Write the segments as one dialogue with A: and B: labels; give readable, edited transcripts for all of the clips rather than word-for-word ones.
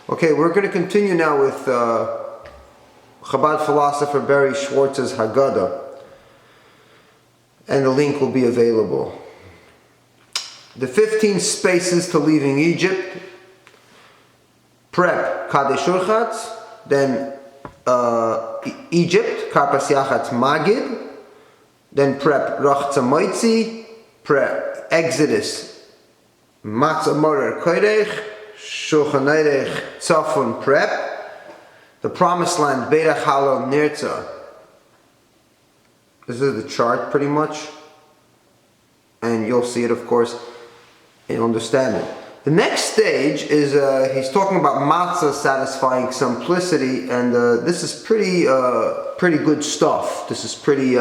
A: Okay, we're going to continue now with Chabad philosopher Dovber Shwartz's HaGadah, and the link will be available. The 15 spaces to leaving Egypt: prep, HaGadah Shwartz, then Egypt, Karpas Yachatz Magid, then prep, Rachza Moitzi, prep, Exodus, Matzah Morer Kodesh, Shulchan Aruch Tzafon prep, the Promised Land, Beirach Halal Nirtza. This is the chart pretty much, and you'll see it, of course, and understand it. The next stage is he's talking about matzah satisfying simplicity, and this is pretty good stuff. This is pretty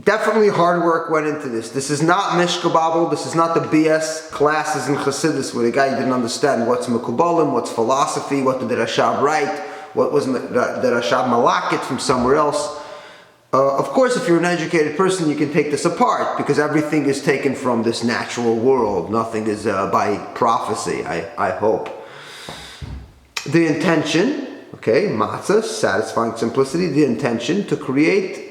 A: definitely hard work went into this. This is not mishkababel. This is not the BS classes in Chassidus where the guy didn't understand what's mekubalim, what's philosophy, what did the Rashab write, what was the Rashab malakit from somewhere else. Of course, if you're an educated person, you can take this apart because everything is taken from this natural world. Nothing is by prophecy, I hope. The intention, okay, matzah, satisfying simplicity, the intention to create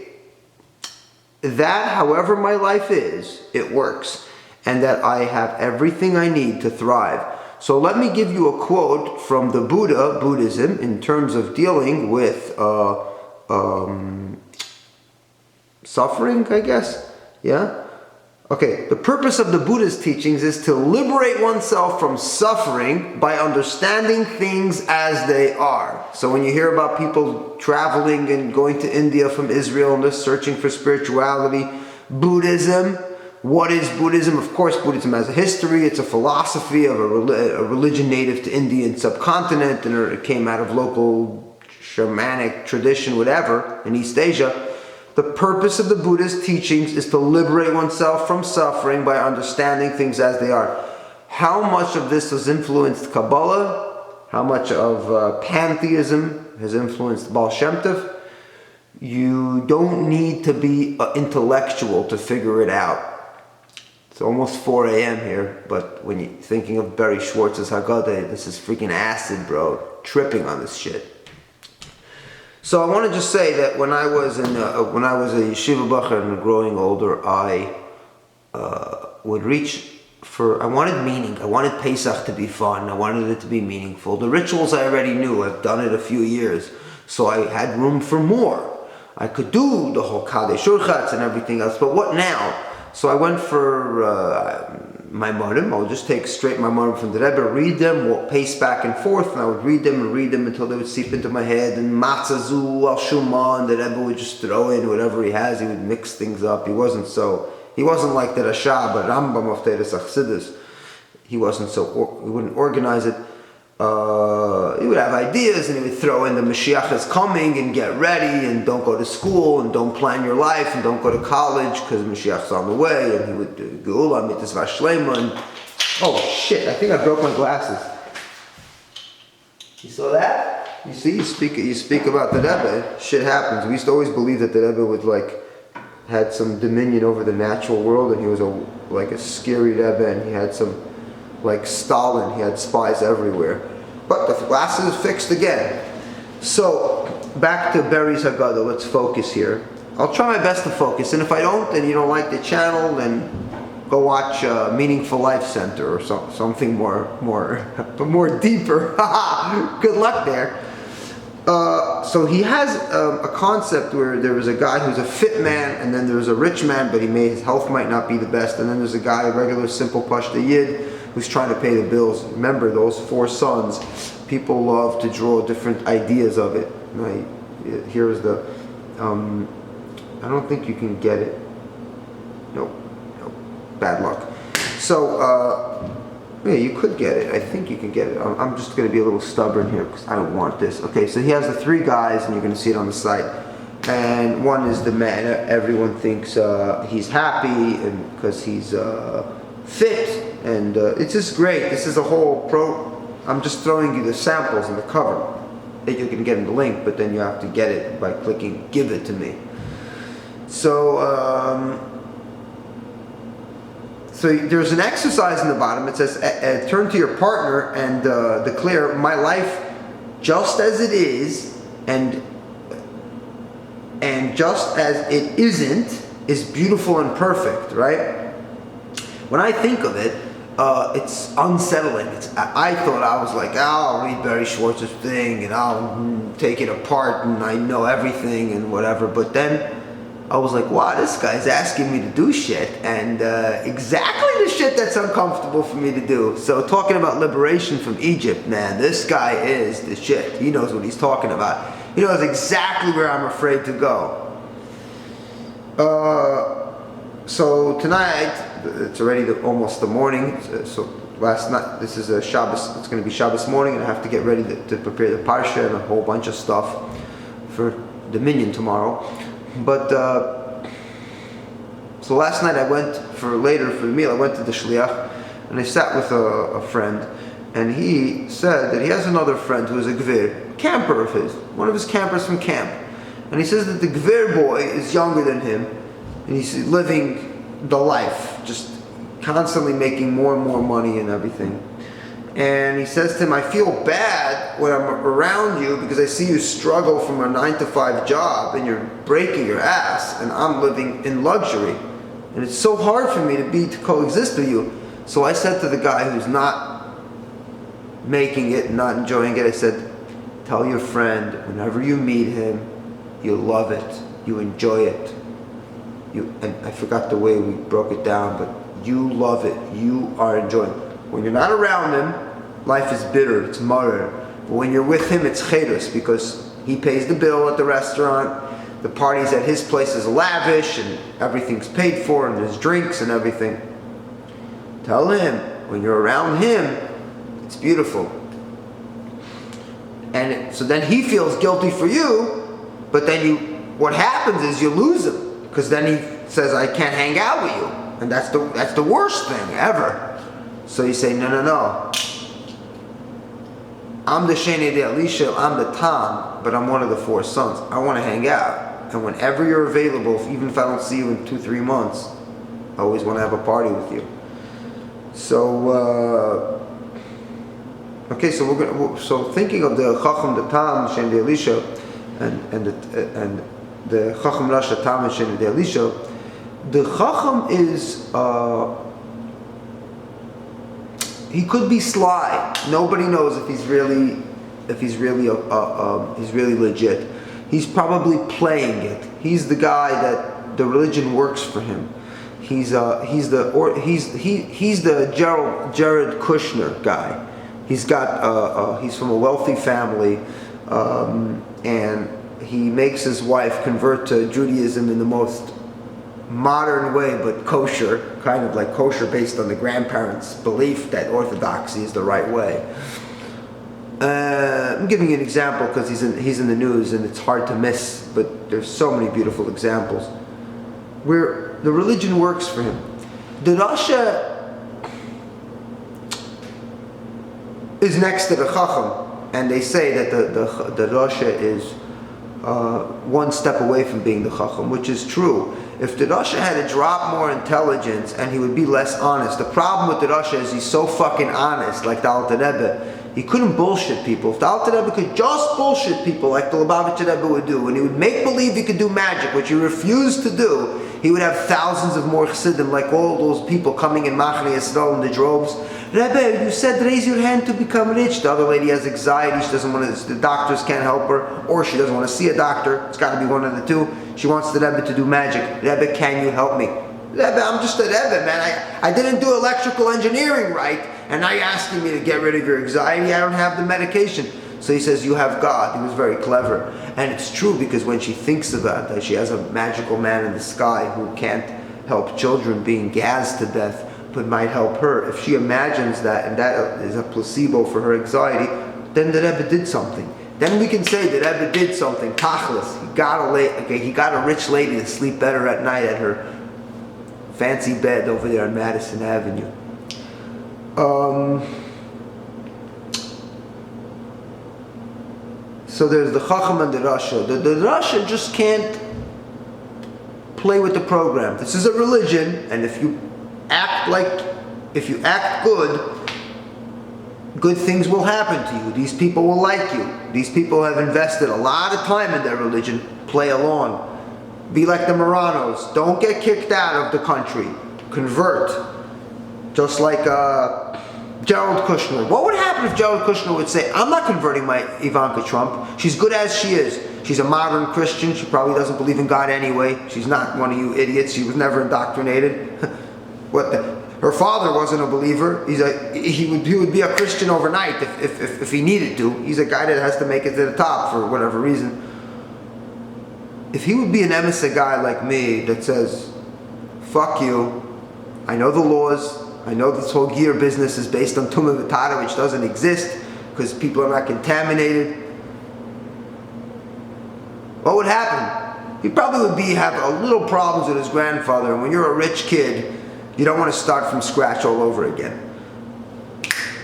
A: that however my life is, it works, and that I have everything I need to thrive. So let me give you a quote from the Buddhism, in terms of dealing with suffering, I guess. Yeah? Okay, the purpose of the Buddha's teachings is to liberate oneself from suffering by understanding things as they are. So when you hear about people traveling and going to India from Israel and they're searching for spirituality, Buddhism, what is Buddhism? Of course, Buddhism has a history. It's a philosophy of a religion native to Indian subcontinent, and it came out of local shamanic tradition, whatever, in East Asia. The purpose of the Buddha's teachings is to liberate oneself from suffering by understanding things as they are. How much of this has influenced Kabbalah? How much of pantheism has influenced Baal Shem Tov? You don't need to be intellectual to figure it out. It's almost 4 a.m. here, but when you're thinking of Dovber Shwartz's HaGadah, this is freaking acid, bro. Tripping on this shit. So I want to just say that when I was a yeshiva bacher and growing older, I would reach for, I wanted meaning. I wanted Pesach to be fun. I wanted it to be meaningful. The rituals I already knew. I've done it a few years. So I had room for more. I could do the whole HaGadah Shwartz and everything else, but what now? So I went for my Maimonim. I would just take straight my Maimonim from the Rebbe, read them, pace back and forth, and I would read them until they would seep into my head. And Matzazu al Shuman, the Rebbe would just throw in whatever he has. He would mix things up. He wasn't like the Rashab, but Rambam of Teres Achsidus. He wouldn't organize it. He would have ideas, and he would throw in the Mashiach is coming, and get ready, and don't go to school, and don't plan your life, and don't go to college because Mashiach's on the way. And he would do Geula Mitzvah Shlema, and oh shit! I think I broke my glasses. You saw that? You see, you speak about the Rebbe. Shit happens. We used to always believe that the Rebbe would had some dominion over the natural world, and he was a scary Rebbe, and he had some. Like Stalin, he had spies everywhere. But the glasses is fixed again. So, back to Dovber's HaGadah, let's focus here. I'll try my best to focus, and if I don't, and you don't like the channel, then go watch Meaningful Life Center or something more deeper. Good luck there. So he has a concept where there was a guy who's a fit man, and then there's a rich man, but his health might not be the best, and then there's a guy, a regular simple Pashta Yid, who's trying to pay the bills. Remember, those 4 sons, people love to draw different ideas of it. Right? Here's the, I don't think you can get it. Nope, bad luck. So, yeah, you could get it. I think you can get it. I'm just going to be a little stubborn here because I don't want this. Okay, so he has the 3 guys, and you're going to see it on the site. And one is the man. Everyone thinks he's happy and because he's fit. And it's just great. This is a whole I'm just throwing you the samples in the cover that you can get in the link, but then you have to get it by clicking "Give it to me." So So there's an exercise in the bottom. It says, turn to your partner and declare, my life just as it is and just as it isn't is beautiful and perfect, right? When I think of it, it's unsettling. I thought I was like, I'll read Barry Schwartz's thing and I'll take it apart and I know everything and whatever. But then I was like, wow, this guy's asking me to do shit, and exactly the shit that's uncomfortable for me to do. So talking about liberation from Egypt, man, this guy is the shit. He knows what he's talking about. He knows exactly where I'm afraid to go. So tonight, it's already almost the morning. So last night, this is a Shabbos. It's going to be Shabbos morning, and I have to get ready to prepare the parsha and a whole bunch of stuff for the minyan tomorrow. But so last night I went for the meal. I went to the shliach, and I sat with a friend, and he said that he has another friend who is a gvir, camper of his, one of his campers from camp, and he says that the gvir boy is younger than him, and he's living the life, just constantly making more and more money and everything. And he says to him, I feel bad when I'm around you because I see you struggle from a 9-to-5 job and you're breaking your ass, and I'm living in luxury. And it's so hard for me to coexist with you. So I said to the guy who's not making it, not enjoying it, I said, tell your friend, whenever you meet him, you love it, you enjoy it. And I forgot the way we broke it down, but you love it, you are enjoying it. When you're not around him, life is bitter, it's marer. But when you're with him, it's chedus, because he pays the bill at the restaurant, the parties at his place is lavish, and everything's paid for, and there's drinks and everything. Tell him, when you're around him, it's beautiful. And so then he feels guilty for you, but then what happens is you lose him, because then he says, I can't hang out with you. And that's the worst thing ever. So you say, no. I'm the Sheni de Elisha, I'm the Tom, but I'm one of the 4 sons. I want to hang out. And whenever you're available, even if I don't see you in 2-3 months, I always want to have a party with you. So, okay, so thinking of the Chacham, the Tam, Sheni de Elisha, and the Chacham Rasha Tam and Sheni de Elisha, the Chacham is, he could be sly. Nobody knows if he's really legit. He's probably playing it. He's the guy that the religion works for him. He's the Jared Kushner guy. He's from a wealthy family, and he makes his wife convert to Judaism in the most modern way, but kosher, kind of like kosher based on the grandparents' belief that orthodoxy is the right way. I'm giving you an example because he's in the news and it's hard to miss, but there's so many beautiful examples where the religion works for him. The Rasha is next to the Chacham, and they say that the Rasha is one step away from being the Chacham, which is true. If the Rasha had a drop more intelligence and he would be less honest. The problem with the Rasha is he's so fucking honest, like the Alter Rebbe. He couldn't bullshit people. If the Alter Rebbe could just bullshit people like the Lubavitcher Rebbe would do, and he would make believe he could do magic, which he refused to do, he would have thousands of more chassidim, like all those people coming in Machne Yisrael in the droves. Rebbe, you said raise your hand to become rich. The other lady has anxiety. She doesn't want to, the doctors can't help her, or she doesn't want to see a doctor. It's got to be one of the two. She wants the Rebbe to do magic. Rebbe, can you help me? Rebbe, I'm just a Rebbe, man. I didn't do electrical engineering right, and now you're asking me to get rid of your anxiety. I don't have the medication. So he says, you have God. He was very clever. And it's true, because when she thinks about that, she has a magical man in the sky who can't help children being gassed to death, but might help her. If she imagines that, and that is a placebo for her anxiety, then the Rebbe did something. Then we can say that Rebbe did something. Tachlis. He got a rich lady to sleep better at night at her fancy bed over there on Madison Avenue. So there's the Chacham and the Rasha. The Rasha just can't play with the program. This is a religion, and if you act if you act good things will happen to you. These people will like you. These people have invested a lot of time in their religion. Play along. Be like the Moranos. Don't get kicked out of the country. Convert. Just like Jared Kushner. What would happen if Jared Kushner would say, I'm not converting my Ivanka Trump. She's good as she is. She's a modern Christian. She probably doesn't believe in God anyway. She's not one of you idiots. She was never indoctrinated. Her father wasn't a believer. He would be a Christian overnight if he needed to. He's a guy that has to make it to the top for whatever reason. If he would be an emissary guy like me that says, fuck you, I know the laws, I know this whole gear business is based on Tumah V'Tada, which doesn't exist because people are not contaminated, what would happen? He probably would have a little problems with his grandfather, and when you're a rich kid, you don't want to start from scratch all over again.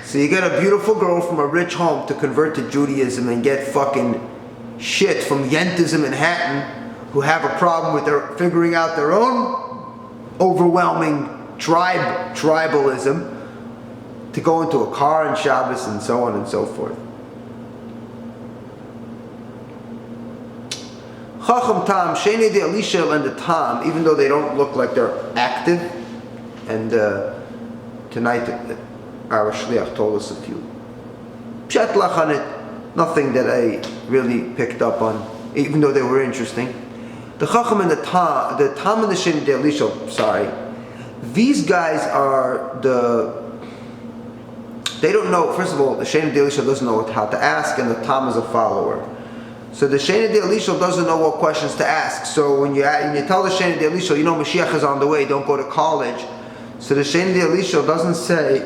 A: So you get a beautiful girl from a rich home to convert to Judaism and get fucking shit from Yentas in Manhattan who have a problem with figuring out their own overwhelming tribalism to go into a car on Shabbos and so on and so forth. Chacham Tam, Sheinei de Elisha and the Tam, even though they don't look like they're active, and tonight our Shliach told us a few. Pshat Lachanit, nothing that I really picked up on, even though they were interesting. The Chacham and the Tam and the Sheinei de Elisha, sorry, these guys are they don't know, first of all, the Sheinei de Elisha doesn't know how to ask, and the Tam is a follower. So the Sheinei de Elisha doesn't know what questions to ask. So when you tell the Sheinei de Elisha, Mashiach is on the way, don't go to college. So the Sheinei de Elisha doesn't say,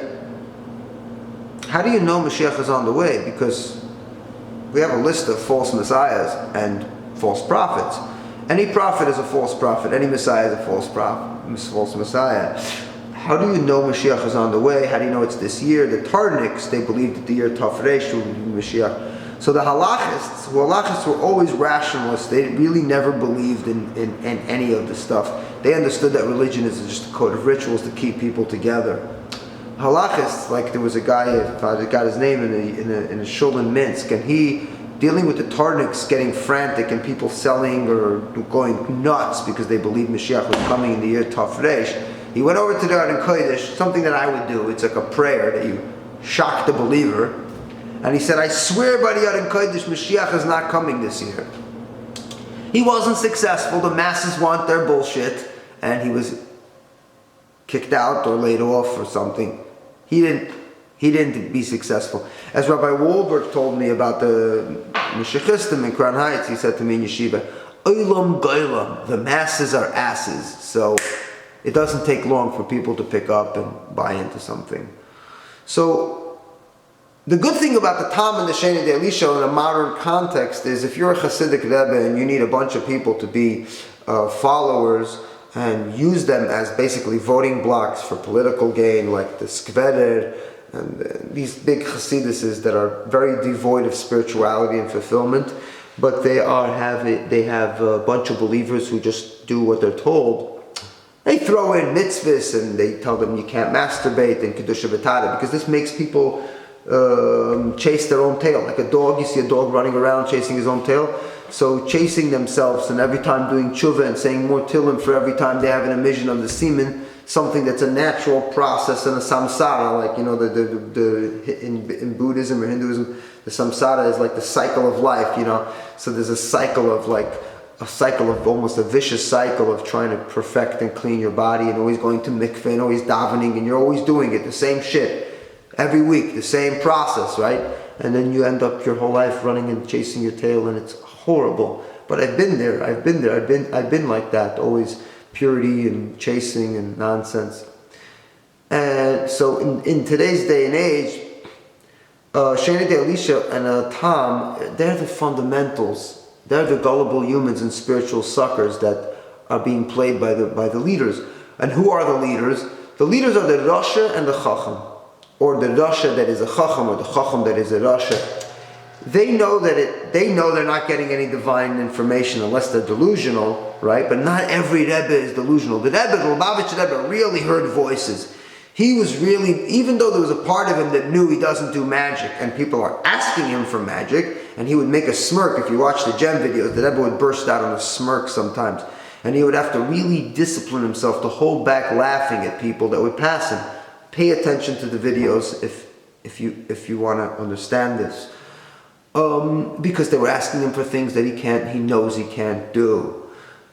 A: how do you know Mashiach is on the way? Because we have a list of false messiahs and false prophets. Any prophet is a false prophet. Any messiah is a false messiah. How do you know Mashiach is on the way? How do you know it's this year? The Tarniks, they believed that the year Tafresh would be Mashiach. So the halachists were always rationalists. They really never believed in any of the stuff. They understood that religion is just a code of rituals to keep people together. Halachists, like there was a guy, I got his name in a shul in Minsk, and he, dealing with the Tarniks getting frantic and people selling or going nuts because they believed Mashiach was coming in the year Tafresh, he went over to the Garden Kodesh, something that I would do. It's like a prayer that you shock the believer. And he said, I swear by the Yad Kodesh, Mashiach is not coming this year. He wasn't successful. The masses want their bullshit. And he was kicked out or laid off or something. He didn't be successful. As Rabbi Wahlberg told me about the Meshachistim in Crown Heights, he said to me in yeshiva, Olam Goylam, the masses are asses. So it doesn't take long for people to pick up and buy into something. So the good thing about the Tam and the Sheinei de Elisha in a modern context is if you're a Hasidic Rebbe and you need a bunch of people to be followers and use them as basically voting blocks for political gain, like the Skveder and these big Hasidices that are very devoid of spirituality and fulfillment, but they have a bunch of believers who just do what they're told. They throw in mitzvahs and they tell them you can't masturbate and Kedusha V'Tada because this makes people chase their own tail. Like a dog, you see a dog running around chasing his own tail. So chasing themselves and every time doing tshuva and saying more tillim for every time they have an emission of the semen, something that's a natural process in a samsara, like in Buddhism or Hinduism, the samsara is like the cycle of life, So there's a cycle of almost a vicious cycle of trying to perfect and clean your body and always going to mikveh and always davening and you're always doing it, the same shit. Every week, the same process, right? And then you end up your whole life running and chasing your tail, and it's horrible. But I've been there. I've been like that. Always purity and chasing and nonsense. And so in today's day and age, Sheinei de Elisha and Tam, they're the fundamentals. They're the gullible humans and spiritual suckers that are being played by the leaders. And who are the leaders? The leaders are the Rasha and the Chacham. Or the Rasha that is a Chacham, or the Chacham that is a Rasha. They know they're not getting any divine information unless they're delusional, right? But not every Rebbe is delusional. The Rebbe, the Lubavitch Rebbe, really heard voices. he was really, even though there was a part of him that knew he doesn't do magic, and people are asking him for magic, and he would make a smirk. If you watch the gem videos, the Rebbe would burst out on a smirk sometimes. And he would have to really discipline himself to hold back laughing at people that would pass him. Pay attention to the videos if you want to understand this. Because they were asking him for things that he knows he can't do.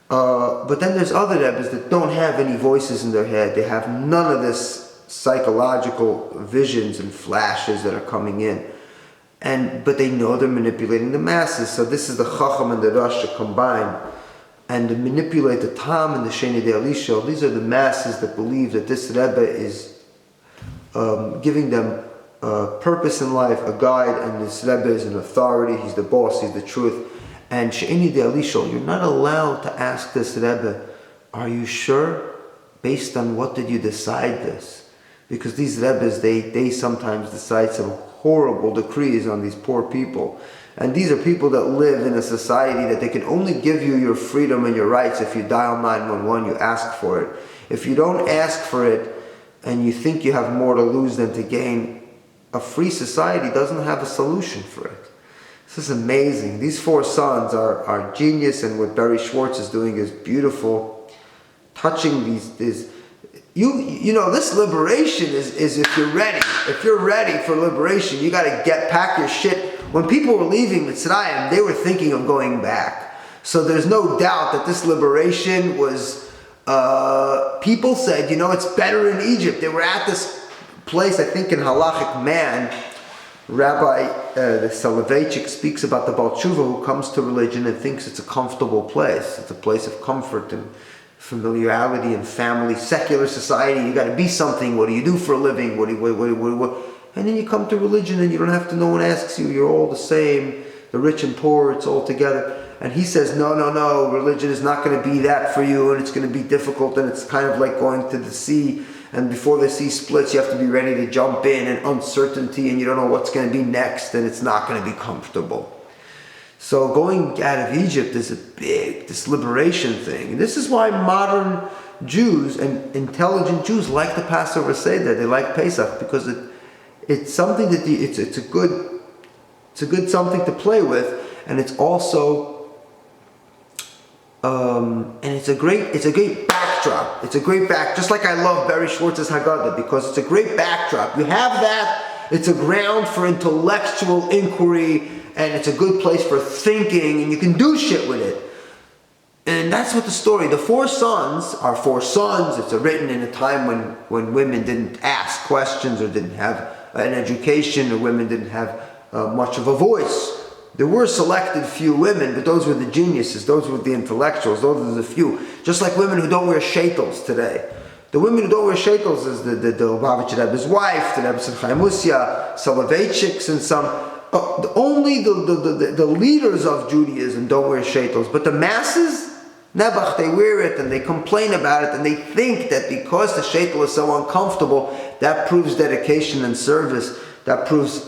A: But then there's other Rebbes that don't have any voices in their head. They have none of this psychological visions and flashes that are coming in. But they know they're manipulating the masses. So this is the Chacham and the Rosh combined. And to manipulate the Tam and the Sheni de Elisha. These are the masses that believe that this Rebbe is giving them purpose in life, a guide, and this Rebbe is an authority, he's the boss, he's the truth. And Sheni de Elisha, you're not allowed to ask this Rebbe, are you sure? Based on what did you decide this? Because these Rebbes, they sometimes decide some horrible decrees on these poor people. And these are people that live in a society that they can only give you your freedom and your rights if you dial 911, you ask for it. If you don't ask for it and you think you have more to lose than to gain, a free society doesn't have a solution for it. This is amazing. These four sons are genius, and what Dovber Shwartz is doing is beautiful. Touching these you know, this liberation is if you're ready. If you're ready for liberation, you got to pack your shit. When people were leaving Mitzrayim, they were thinking of going back. So there's no doubt that this liberation was, people said, you know, it's better in Egypt. They were at this place, I think in Halachic Man, Rabbi the Soloveitchik speaks about the Baal Tshuva who comes to religion and thinks it's a comfortable place. It's a place of comfort and familiarity and family, secular society. You got to be something. What do you do for a living? What? And then you come to religion and you don't have to, no one asks you, you're all the same, the rich and poor, it's all together. And he says, no, religion is not going to be that for you, and it's going to be difficult, and it's kind of like going to the sea, and before the sea splits, you have to be ready to jump in, and uncertainty, and you don't know what's going to be next, and it's not going to be comfortable. So going out of Egypt is this liberation thing. And this is why modern Jews and intelligent Jews like the Passover Seder, they like Pesach, because it's something that it's a good something to play with, and it's also and it's a great backdrop. It's a great just like I love Dovber Shwartz's HaGadah, because it's a great backdrop. You have that. It's a ground for intellectual inquiry, and it's a good place for thinking, and you can do shit with it. And that's what the story. The four sons are four sons. It's written in a time when women didn't ask questions or didn't have an education, or women didn't have much of a voice. There were selected few women, but those were the geniuses, those were the intellectuals, those were the few. Just like women who don't wear shaitels today. The women who don't wear shaitels is the Lubavitcher Rebbe's wife, the Rebbe Chaim Musya, Soloveitchiks, and some. Only the leaders of Judaism don't wear shaitels, but the masses, Nebuch, they wear it and they complain about it, and they think that because the shaitel is so uncomfortable, that proves dedication and service, that proves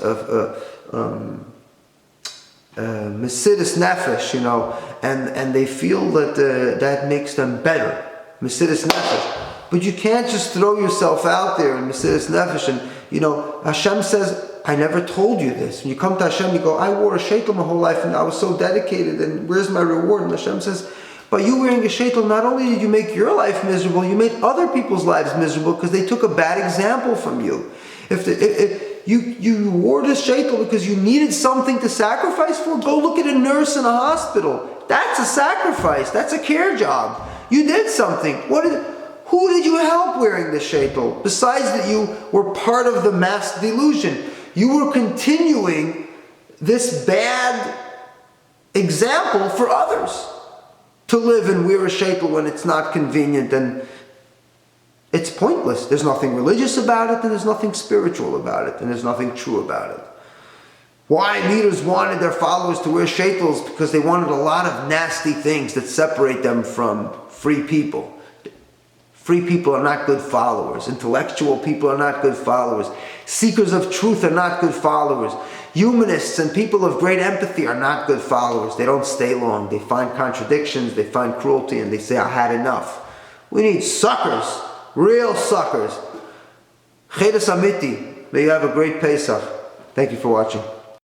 A: Mesidus Nefesh, you know, and they feel that that makes them better, Mesidus Nefesh. But you can't just throw yourself out there in Mesidus Nefesh, and, you know, Hashem says, I never told you this. When you come to Hashem, you go, I wore a shaitel my whole life and I was so dedicated, and where's my reward? And Hashem says, by you wearing a shaitel, not only did you make your life miserable, you made other people's lives miserable because they took a bad example from you. If you wore this shaitel because you needed something to sacrifice for, go look at a nurse in a hospital. That's a sacrifice. That's a care job. You did something. Who did you help wearing the shaitel? Besides that you were part of the mass delusion. You were continuing this bad example for others to live and wear a shaitel when it's not convenient, and it's pointless. There's nothing religious about it, and there's nothing spiritual about it, and there's nothing true about it. Why leaders wanted their followers to wear shaitels? Because they wanted a lot of nasty things that separate them from free people. Free people are not good followers. Intellectual people are not good followers. Seekers of truth are not good followers. Humanists and people of great empathy are not good followers. They don't stay long. They find contradictions, they find cruelty, and they say, I had enough. We need suckers, real suckers. Chedas Amiti. May you have a great Pesach. Thank you for watching.